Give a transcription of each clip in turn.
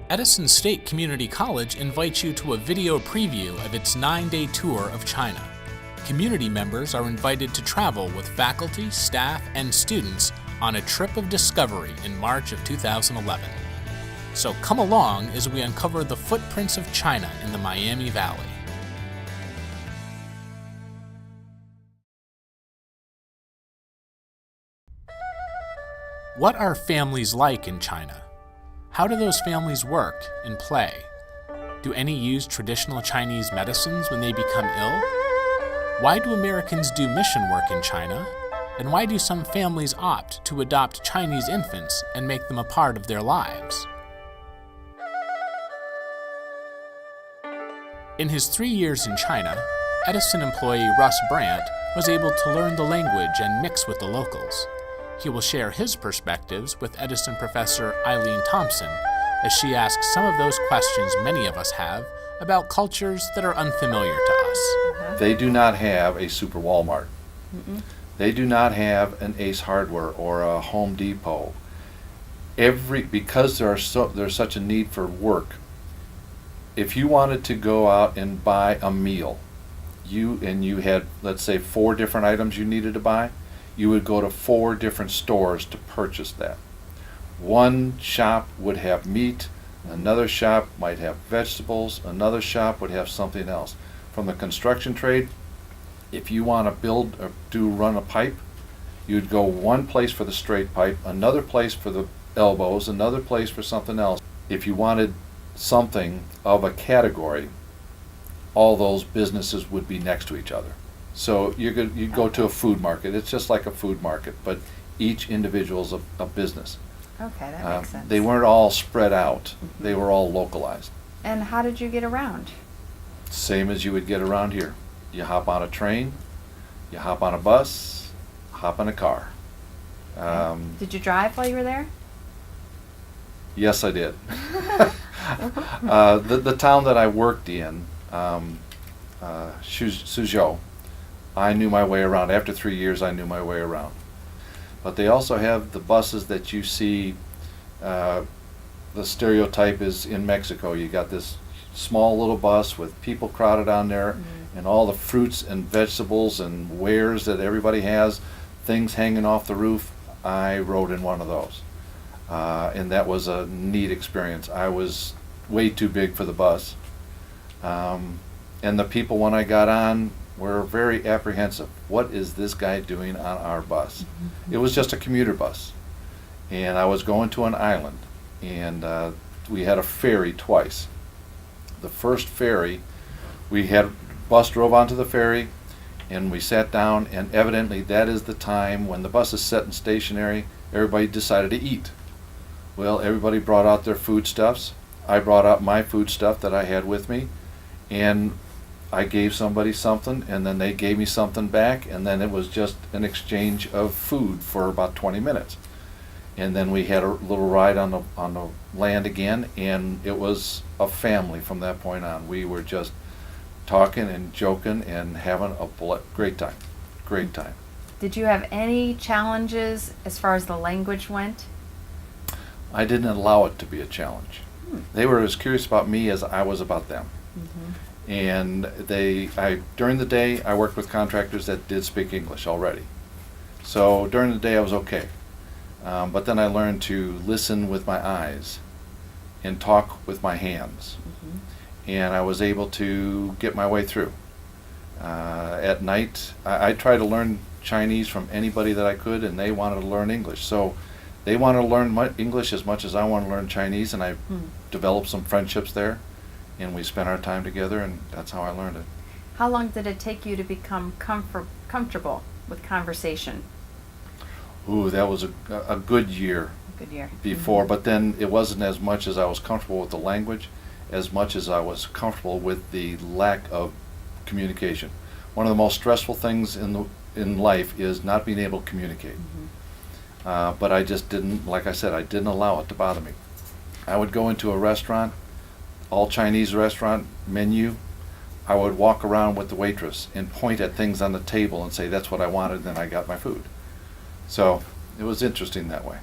Edison State Community College invites you to a video preview of its 9-day tour of China. Community members are invited to travel with faculty, staff, and students on a trip of discovery in March of 2011. So come along as we uncover the footprints of China in the Miami Valley. What are families like in China? How do those families work and play? Do any use traditional Chinese medicines when they become ill? Why do Americans do mission work in China? And why do some families opt to adopt Chinese infants and make them a part of their lives? In his 3 years in China, Edison employee Russ Brandt was able to learn the language and mix with the locals. He will share his perspectives with Edison professor Eileen Thompson as she asks some of those questions many of us have about cultures that are unfamiliar to us. They do not have a Super Walmart. Mm-mm. They do not have an Ace Hardware or a Home Depot. Because there's such a need for work, if you wanted to go out and buy a meal, you had, let's say, 4 different items you needed to buy, you would go to 4 different stores to purchase that. One shop would have meat, another shop might have vegetables, another shop would have something else. From the construction trade, if you want to build or run a pipe, you'd go one place for the straight pipe, another place for the elbows, another place for something else. If you wanted something of a category, all those businesses would be next to each other. So you'd go to a food market. It's just like a food market, but each individual is a business. Okay, that makes sense. They weren't all spread out. Mm-hmm. They were all localized. And how did you get around? Same as you would get around here. You hop on a train, you hop on a bus, hop in a car. Did you drive while you were there? Yes, I did. The town that I worked in, Suzhou, I knew my way around. After 3 years, I knew my way around. But they also have the buses that you see. The stereotype is in Mexico. You got this small little bus with people crowded on there, and all the fruits and vegetables and wares that everybody has, things hanging off the roof. I rode in one of those. And that was a neat experience. I was way too big for the bus. And the people, when I got on, were very apprehensive. What is this guy doing on our bus? It was just a commuter bus. And I was going to an island. And we had a ferry twice. The first ferry, bus drove onto the ferry, and we sat down, and evidently that is the time when the bus is set stationary, everybody decided to eat. Well, everybody brought out their foodstuffs. I brought out my foodstuff that I had with me, and I gave somebody something, and then they gave me something back, and then it was just an exchange of food for about 20 minutes. And then we had a little ride on the land again, and it was a family from that point on. We were just talking and joking and having a great time. Great time. Did you have any challenges as far as the language went? I didn't allow it to be a challenge. They were as curious about me as I was about them. Mm-hmm. And during the day, I worked with contractors that did speak English already. So during the day, I was okay. But then I learned to listen with my eyes and talk with my hands. Mm-hmm. And I was able to get my way through. At night, I tried to learn Chinese from anybody that I could, and they wanted to learn English. So they wanted to learn English as much as I wanted to learn Chinese, and I developed some friendships there. And we spent our time together, and that's how I learned it. How long did it take you to become comfortable with conversation? Ooh, that was a good year. Good year. Before, but then it wasn't as much as I was comfortable with the language, as much as I was comfortable with the lack of communication. One of the most stressful things in life is not being able to communicate. But I just didn't, like I said, I didn't allow it to bother me. I would go into a restaurant, all Chinese restaurant menu. I would walk around with the waitress and point at things on the table and say, that's what I wanted, and then I got my food. So it was interesting that way.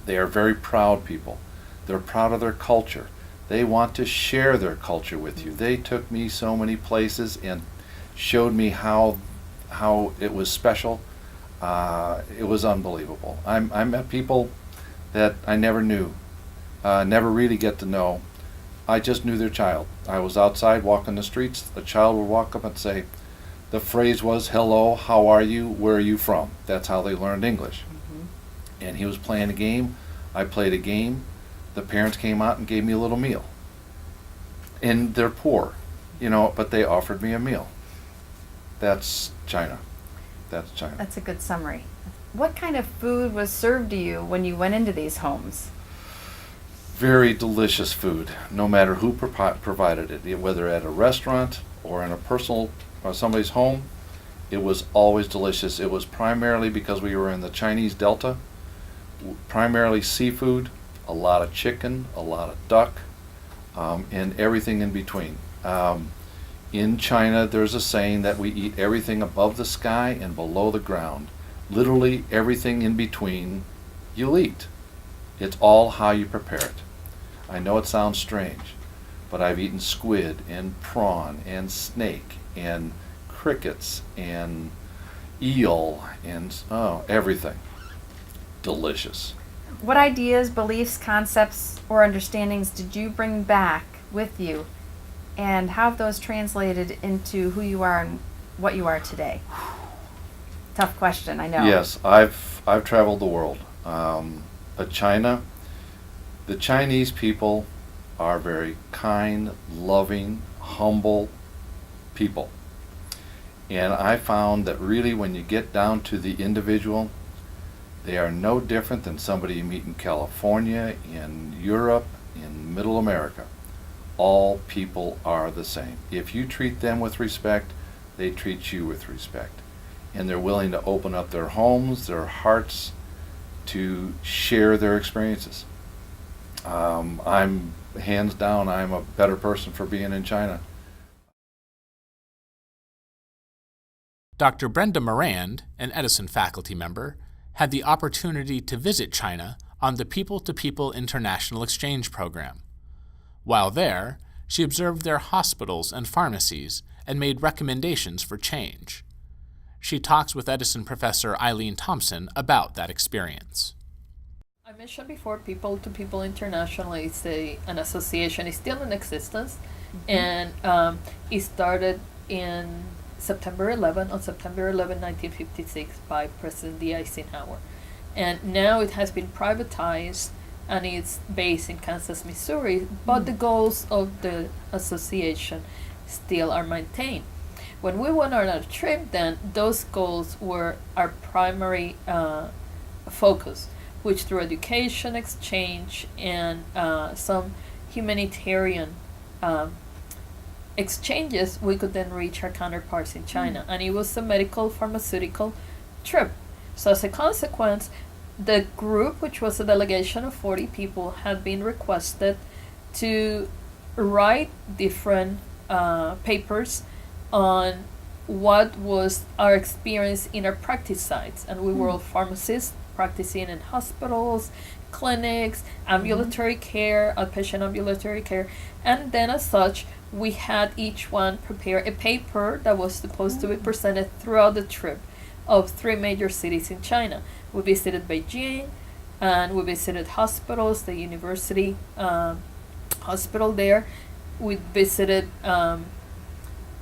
They are very proud people. They're proud of their culture. They want to share their culture with you. They took me so many places and showed me how it was special. It was unbelievable. I met people that I never knew, never really get to know. I just knew their child. I was outside walking the streets. A child would walk up and say, the phrase was, hello, how are you, where are you from? That's how they learned English. And he was playing a game. I played a game. The parents came out and gave me a little meal. And they're poor, but they offered me a meal. That's China. That's China. That's a good summary. What kind of food was served to you when you went into these homes? Very delicious food, no matter who provided it, whether at a restaurant or in a personal or somebody's home. It was always delicious. It was primarily because we were in the Chinese Delta, primarily seafood, a lot of chicken, a lot of duck, and everything in between. In China, there's a saying that we eat everything above the sky and below the ground. Literally everything in between you'll eat. It's all how you prepare it. I know it sounds strange, but I've eaten squid and prawn and snake and crickets and eel and everything. Delicious. What ideas, beliefs, concepts, or understandings did you bring back with you, and how have those translated into who you are and what you are today? Tough question, I know. Yes, I've traveled the world. But China, the Chinese people are very kind, loving, humble people. And I found that really when you get down to the individual, they are no different than somebody you meet in California, in Europe, in Middle America. All people are the same. If you treat them with respect, they treat you with respect. And they're willing to open up their homes, their hearts, to share their experiences. I'm hands down, I'm a better person for being in China. Dr. Brenda Morand, an Edison faculty member, had the opportunity to visit China on the People-to-People International Exchange Program. While there, she observed their hospitals and pharmacies and made recommendations for change. She talks with Edison professor Eileen Thompson about that experience. I mentioned before, People-to-People International is an association. It's still in existence, and it started in September 11, 1956, by President D. Eisenhower. And now it has been privatized, and it's based in Kansas, Missouri, but the goals of the association still are maintained. When we went on our trip, then, those goals were our primary focus, which through education, exchange, and some humanitarian exchanges, we could then reach our counterparts in China. And it was a medical pharmaceutical trip. So as a consequence, the group, which was a delegation of 40 people, had been requested to write different papers on what was our experience in our practice sites. And we were all pharmacists practicing in hospitals, clinics, ambulatory care, outpatient ambulatory care. And then as such, we had each one prepare a paper that was supposed to be presented throughout the trip of 3 major cities in China. We visited Beijing, and we visited hospitals, the university hospital there. We visited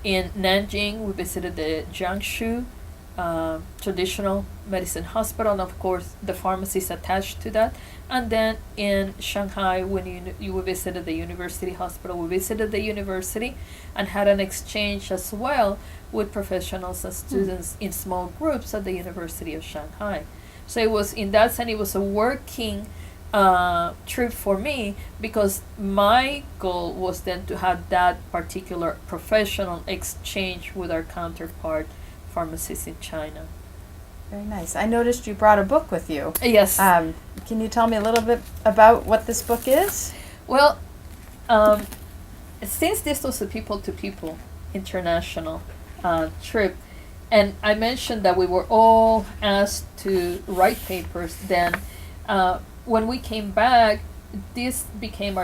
in Nanjing, we visited the Jiangsu traditional medicine hospital, and of course the pharmacies attached to that. And then in Shanghai, when you visited the university hospital, we visited the university and had an exchange as well with professionals and students in small groups at the University of Shanghai. So it was, in that sense, it was a working trip for me, because my goal was then to have that particular professional exchange with our counterpart pharmacists in China. Very nice. I noticed you brought a book with you. Yes. Can you tell me a little bit about what this book is? Well, since this was a people-to-people international trip, and I mentioned that we were all asked to write papers, then when we came back, this became our